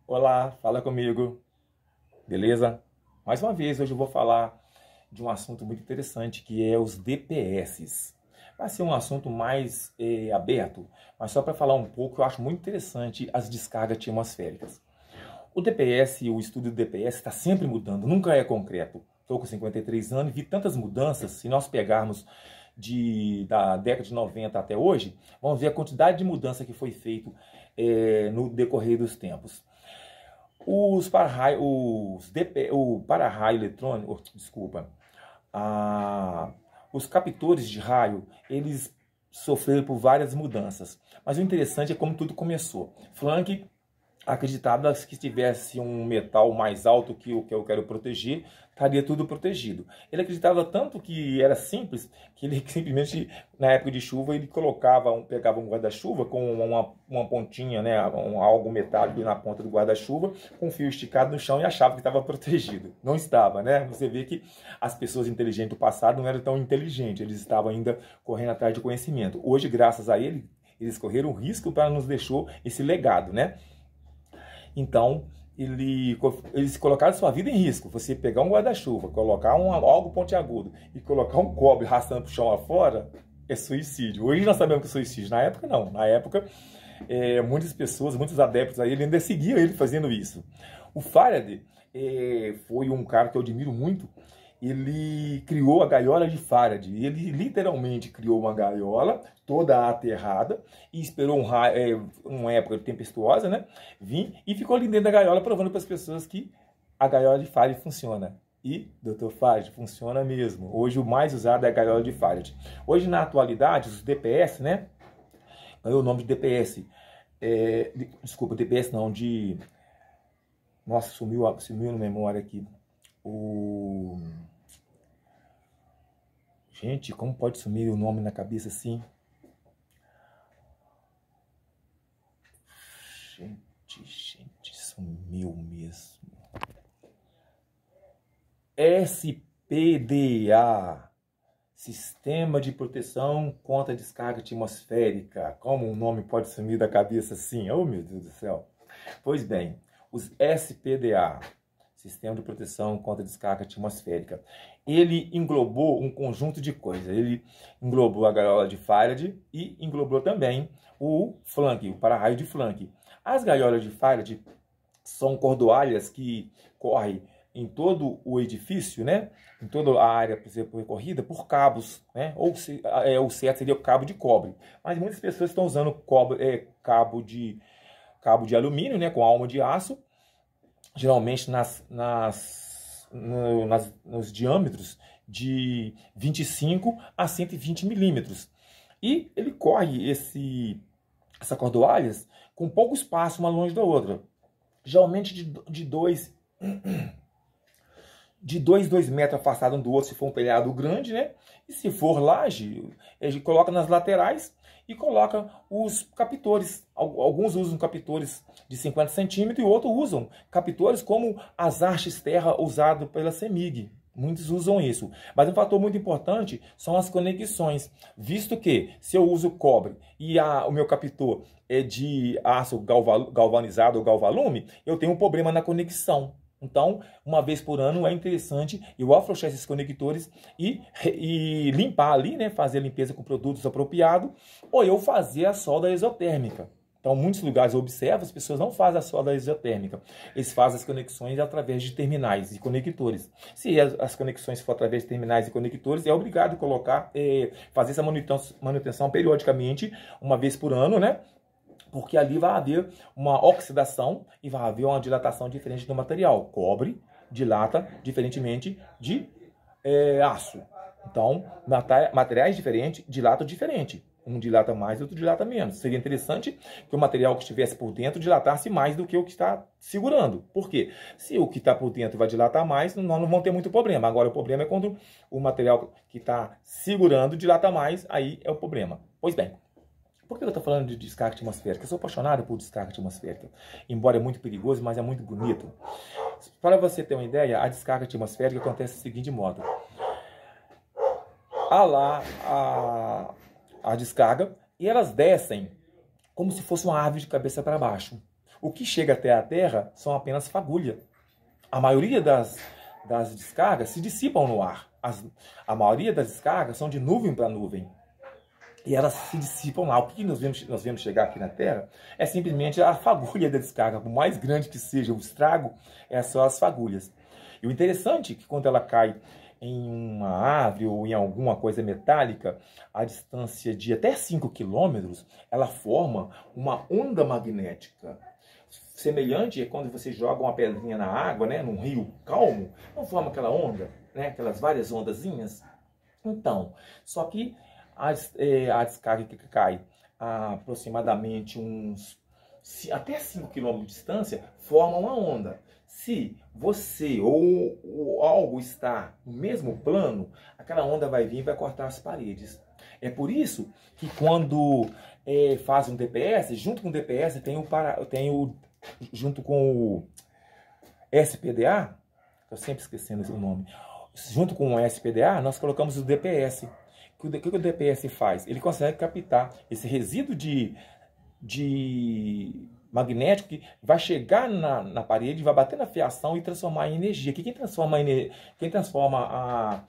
Olá, fala comigo, beleza? Mais uma vez, hoje eu vou falar de um assunto muito interessante, que é os DPS. Vai ser um assunto mais aberto, mas só para falar um pouco, eu acho muito interessante as descargas atmosféricas. O DPS, o estudo do DPS está sempre mudando, nunca é concreto. Estou com 53 anos e vi tantas mudanças. Se nós pegarmos da década de 90 até hoje, vamos ver a quantidade de mudança que foi feito no decorrer dos tempos. O para-raio eletrônico, desculpa, os captores de raio, eles sofreram por várias mudanças. Mas o interessante é como tudo começou. Planck acreditava que se tivesse um metal mais alto que o que eu quero proteger, estaria tudo protegido. Ele acreditava tanto que era simples, que ele simplesmente, na época de chuva, ele pegava um guarda-chuva com uma pontinha, né, algo metálico na ponta do guarda-chuva, com um fio esticado no chão e achava que estava protegido. Não estava, né? Você vê que as pessoas inteligentes do passado não eram tão inteligentes, eles estavam ainda correndo atrás de conhecimento. Hoje, graças a ele, eles correram risco para nos deixar esse legado, né? Então, eles colocaram sua vida em risco. Você pegar um guarda-chuva, colocar algo pontiagudo e colocar um cobre arrastando para o chão afora, é suicídio. Hoje nós sabemos que é suicídio. Na época, não. Na época, muitas pessoas, muitos adeptos a ele ainda seguiam ele fazendo isso. O Faraday foi um cara que eu admiro muito. Ele criou a gaiola de Faraday. Ele literalmente criou uma gaiola toda aterrada e esperou uma época tempestuosa, né? Vir e ficou ali dentro da gaiola provando para as pessoas que a gaiola de Faraday funciona. E, Dr. Faraday, funciona mesmo. Hoje o mais usado é a gaiola de Faraday. Hoje, na atualidade, os DPS, né? Ganhou o nome de DPS. Desculpa, DPS não, de... Nossa, sumiu na memória aqui. Gente, como pode sumir o nome na cabeça assim? Gente, sumiu mesmo. SPDA, Sistema de Proteção contra Descarga Atmosférica. Como um nome pode sumir da cabeça assim? Oh, meu Deus do céu. Pois bem, os SPDA, Sistema de Proteção contra Descarga Atmosférica, ele englobou um conjunto de coisas. Ele englobou a gaiola de Faraday e englobou também o Planck, o para-raio de Planck. As gaiolas de Faraday são cordoalhas que correm em todo o edifício, né? Em toda a área percorrida por cabos, né? O certo seria o cabo de cobre. Mas muitas pessoas estão usando cabo de alumínio, né? Com alma de aço, geralmente nos diâmetros de 25 a 120 milímetros. E ele corre essa cordoalhas com pouco espaço uma longe da outra. Geralmente de 2 metros afastado um do outro, se for um telhado grande, né? E se for laje, ele coloca nas laterais e coloca os captores. Alguns usam captores de 50 centímetros e outros usam captores como as hastes terra usado pela CEMIG. Muitos usam isso. Mas um fator muito importante são as conexões. Visto que se eu uso cobre e o meu captor é de aço galvanizado ou galvalume, eu tenho um problema na conexão. Então, uma vez por ano é interessante eu afrouxar esses conectores e limpar ali, né? Fazer a limpeza com produtos apropriados, ou eu fazer a solda exotérmica. Então, em muitos lugares eu observo, as pessoas não fazem a solda exotérmica. Eles fazem as conexões através de terminais e conectores. Se as conexões for através de terminais e conectores, é obrigado a fazer essa manutenção periodicamente, uma vez por ano, né? Porque ali vai haver uma oxidação e vai haver uma dilatação diferente do material. Cobre dilata diferentemente de aço. Então, materiais diferentes dilatam diferente. Um dilata mais, outro dilata menos. Seria interessante que o material que estivesse por dentro dilatasse mais do que o que está segurando. Por quê? Se o que está por dentro vai dilatar mais, nós não vamos ter muito problema. Agora, o problema é quando o material que está segurando dilata mais, aí é o problema. Pois bem, por que eu estou falando de descarga atmosférica? Eu sou apaixonado por descarga atmosférica. Embora é muito perigoso, mas é muito bonito. Para você ter uma ideia, a descarga atmosférica acontece do seguinte modo. Há lá a descarga e elas descem como se fosse uma árvore de cabeça para baixo. O que chega até a Terra são apenas fagulha. A maioria das descargas se dissipam no ar. A maioria das descargas são de nuvem para nuvem. E elas se dissipam lá. O que nós vemos chegar aqui na Terra é simplesmente a fagulha da descarga. Por mais grande que seja o estrago, é só as fagulhas. E o interessante é que quando ela cai em uma árvore ou em alguma coisa metálica, a distância de até 5 quilômetros, ela forma uma onda magnética. Semelhante é quando você joga uma pedrinha na água, né, num rio calmo, não forma aquela onda, né, aquelas várias ondazinhas. Então, só que a descarga que cai a aproximadamente até 5 km de distância, forma uma onda. Se você ou algo está no mesmo plano, aquela onda vai vir e vai cortar as paredes. É por isso que quando faz um DPS, junto com o DPS junto com o SPDA, estou sempre esquecendo o nome, junto com o SPDA, nós colocamos o DPS. O que o DPS faz? Ele consegue captar esse resíduo de magnético que vai chegar na parede, vai bater na fiação e transformar em energia. Quem transforma a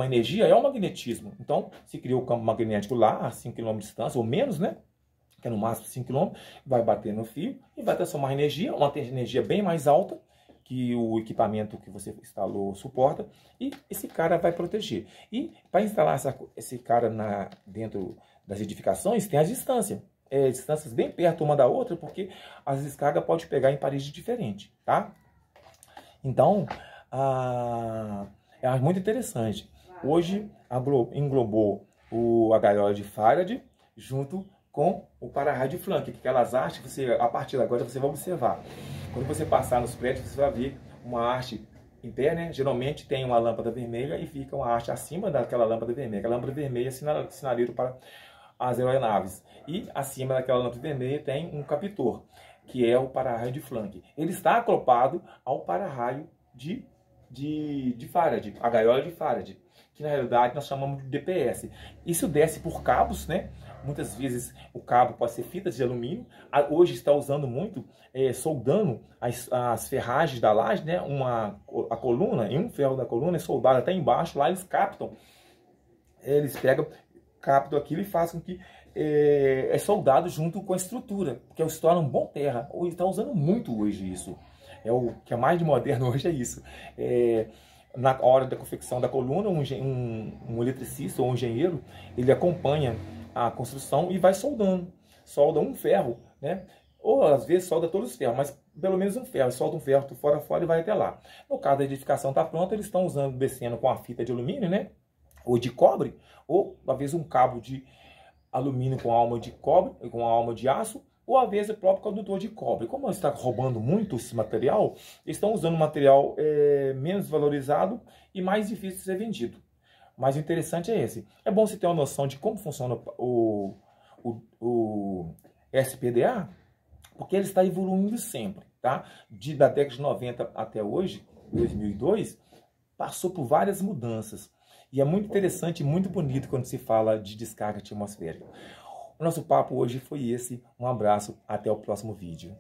energia é o magnetismo. Então, se criou o campo magnético lá, a 5 km de distância, ou menos, né? Que é no máximo 5 km, vai bater no fio e vai transformar em energia, uma energia bem mais alta que o equipamento que você instalou suporta, e esse cara vai proteger. E para instalar esse cara dentro das edificações, tem as distâncias. Distâncias bem perto uma da outra, porque as descargas podem pegar em paredes diferentes, tá? Então, é muito interessante. Hoje, englobou a gaiola de Faraday junto com o para-raio de flank, que aquelas hastes, a partir de agora você vai observar. Quando você passar nos prédios, você vai ver uma haste em pé, né? Geralmente tem uma lâmpada vermelha e fica uma haste acima daquela lâmpada vermelha. A lâmpada vermelha é sinaleiro para as aeronaves. E acima daquela lâmpada vermelha tem um captor, que é o para-raio de flank. Ele está acoplado ao para-raio de Faraday, a gaiola de Faraday, que na realidade nós chamamos de DPS. Isso desce por cabos, né? Muitas vezes o cabo pode ser fita de alumínio. Hoje está usando muito, soldando as ferragens da laje, né? A coluna, em um ferro da coluna é soldado até embaixo, lá eles captam. Eles captam aquilo e fazem com que é soldado junto com a estrutura, porque se torna um bom terra. Hoje está usando muito hoje isso. O que é mais de moderno hoje é isso. Na hora da confecção da coluna, um eletricista ou um engenheiro, ele acompanha a construção e vai soldando. Solda um ferro, né? Ou às vezes solda todos os ferros, mas pelo menos um ferro. Solda um ferro fora e vai até lá. No caso da edificação está pronta, eles estão descendo com a fita de alumínio, né? Ou de cobre, ou às vezes um cabo de alumínio com alma de cobre, com alma de aço, ou às vezes o próprio condutor de cobre. Como está roubando muito esse material, eles estão usando um material menos valorizado e mais difícil de ser vendido. Mas o interessante é esse. É bom você ter uma noção de como funciona o SPDA, porque ele está evoluindo sempre, tá? Da década de 90 até hoje, 2002, passou por várias mudanças. E é muito interessante e muito bonito quando se fala de descarga atmosférica. O nosso papo hoje foi esse. Um abraço, até o próximo vídeo.